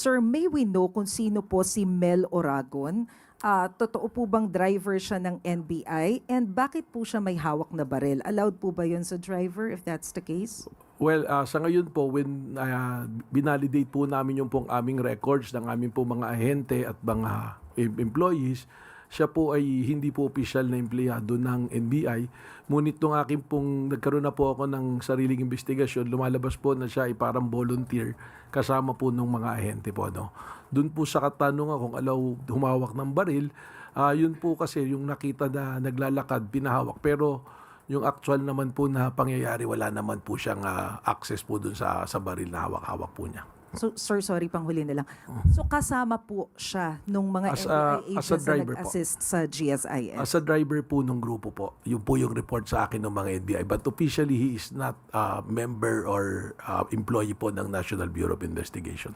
Sir, may we know kung sino po si Mel Oragon? Totoo po bang driver siya ng NBI? And bakit po siya may hawak na baril? Allowed po ba yun sa driver if that's the case? Well, sa ngayon po, when binalidate po namin yung pong aming records ng aming po mga ahente at mga employees, siya po ay hindi po opisyal na empleyado ng NBI. Ngunit nung aking pong nagkaroon na po ako ng sariling investigasyon, lumalabas po na siya ay parang volunteer kasama po ng mga ahente po. No? Doon po sa katanungan kung alaw humawak ng baril, yun po kasi yung nakita na naglalakad, pinahawak. Pero yung actual naman po na pangyayari, wala naman po siyang access po dun sa baril na hawak-hawak po niya. So, sir, sorry, panghuli na lang. So, kasama po siya nung mga As NBI a agents na driver po. nag-assist sa GSIS? As a driver po ng grupo po, yun po yung report sa akin ng mga NBI. But officially, he is not a member or employee po ng National Bureau of Investigation.